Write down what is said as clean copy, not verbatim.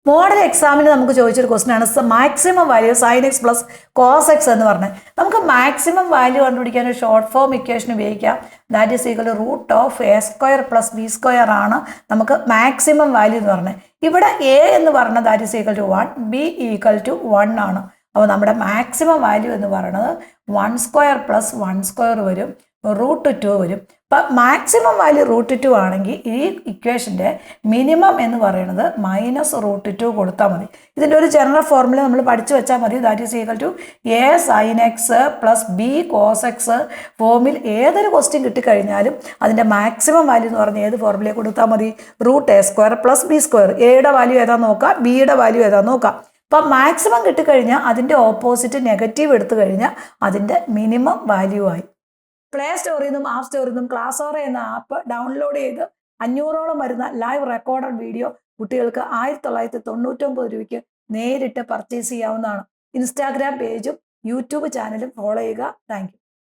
Model എക്സാമിന് നമുക്ക് ചോദിച്ചൊരു ക്വസ്റ്റൻ ആണ് maximum value sine x plus cos x എന്ന് പറഞ്ഞത്. നമുക്ക് മാക്സിമം വാല്യൂ കണ്ടുപിടിക്കാൻ ഒരു ഷോർട്ട് ഫോം ഇക്വേഷൻ ഉപയോഗിക്കാം. That is equal to root of A square plus B square ആണ് നമുക്ക് മാക്സിമം വാല്യൂ എന്ന് പറഞ്ഞത്. ഇവിടെ എ എന്ന് പറഞ്ഞത് that is equal to 1, B equal to 1 ആണ്. അപ്പോൾ നമ്മുടെ മാക്സിമം വാല്യൂ എന്ന് പറയുന്നത് 1 സ്ക്വയർ പ്ലസ് 1 സ്ക്വയർ വരും, √2 വരും. അപ്പം മാക്സിമം വാല്യൂ √2 ആണെങ്കിൽ ഈ ഇക്വേഷൻ്റെ മിനിമം എന്ന് പറയുന്നത് -√2 കൊടുത്താൽ മതി. ഇതിൻ്റെ ഒരു ജനറൽ ഫോർമുല നമ്മൾ പഠിച്ചു വെച്ചാൽ മതി. That is equal to A sine x plus B cos x ഫോമിൽ ഏതൊരു ക്വസ്റ്റ്യൻ കിട്ടിക്കഴിഞ്ഞാലും അതിൻ്റെ മാക്സിമം വാല്യൂ എന്ന് പറഞ്ഞാൽ ഏത് ഫോർമുലയെ കൊടുത്താൽ മതി? √a² plus B square. എയുടെ വാല്യൂ ഏതാ നോക്കാം, ബിയുടെ വാല്യൂ ഏതാ നോക്കാം. അപ്പം മാക്സിമം കിട്ടിക്കഴിഞ്ഞാൽ അതിൻ്റെ ഓപ്പോസിറ്റ് നെഗറ്റീവ് എടുത്തു കഴിഞ്ഞാൽ അതിൻ്റെ മിനിമം വാല്യൂ ആയി. പ്ലേ സ്റ്റോറിൽ നിന്നും ആപ്പ് സ്റ്റോറിൽ നിന്നും ക്ലാസ്സോറ എന്ന ആപ്പ് ഡൗൺലോഡ് ചെയ്ത് 500ഓളം വരുന്ന ലൈവ് റെക്കോർഡഡ് വീഡിയോ കുട്ടികൾക്ക് 1999 രൂപയ്ക്ക് നേരിട്ട് പർച്ചേസ് ചെയ്യാവുന്നതാണ്. ഇൻസ്റ്റാഗ്രാം പേജും യൂട്യൂബ് ചാനലും ഫോളോ ചെയ്യുക. Thank you.